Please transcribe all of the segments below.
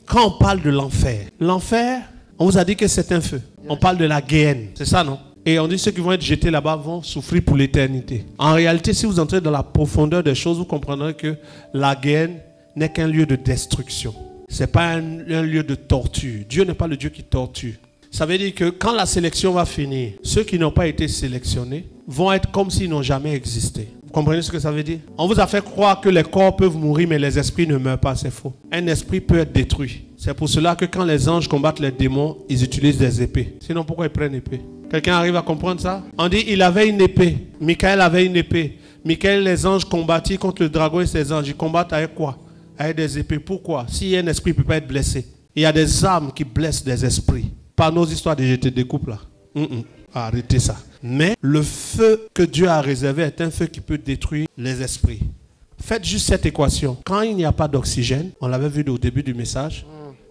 Quand on parle de l'enfer, l'enfer, on vous a dit que c'est un feu. On parle de la Guéhenne, c'est ça, non? Et on dit ceux qui vont être jetés là-bas vont souffrir pour l'éternité. En réalité, si vous entrez dans la profondeur des choses, vous comprendrez que la Guéhenne n'est qu'un lieu de destruction. Ce n'est pas un lieu de torture. Dieu n'est pas le Dieu qui torture. Ça veut dire que quand la sélection va finir, ceux qui n'ont pas été sélectionnés vont être comme s'ils n'ont jamais existé. Vous comprenez ce que ça veut dire? On vous a fait croire que les corps peuvent mourir, mais les esprits ne meurent pas, c'est faux. Un esprit peut être détruit. C'est pour cela que quand les anges combattent les démons, ils utilisent des épées. Sinon, pourquoi ils prennent épée? Quelqu'un arrive à comprendre ça? On dit il avait une épée. Michael avait une épée. Michael, les anges combattirent contre le dragon et ses anges. Ils combattent avec quoi? Avec des épées. Pourquoi? Si un esprit ne peut pas être blessé. Il y a des armes qui blessent des esprits. Pas nos histoires de jeter des couples là. Arrêtez ça. Mais le feu que Dieu a réservé est un feu qui peut détruire les esprits. Faites juste cette équation. Quand il n'y a pas d'oxygène, on l'avait vu au début du message,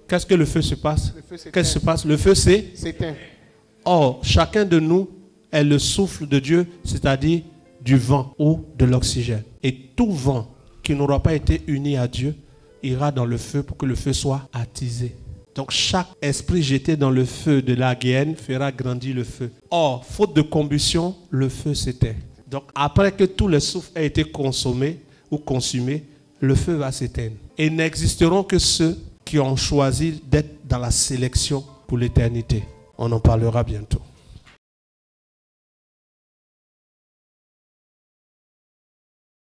qu'est-ce que le feu se passe? Qu'est-ce qui se passe? Le feu s'éteint. Or, chacun de nous est le souffle de Dieu, c'est-à-dire du vent ou de l'oxygène. Et tout vent qui n'aura pas été uni à Dieu ira dans le feu pour que le feu soit attisé. Donc chaque esprit jeté dans le feu de la Guéhenne fera grandir le feu. Or, faute de combustion, le feu s'éteint. Donc après que tout le souffle a été consommé ou consumé, le feu va s'éteindre. Et n'existeront que ceux qui ont choisi d'être dans la sélection pour l'éternité. On en parlera bientôt.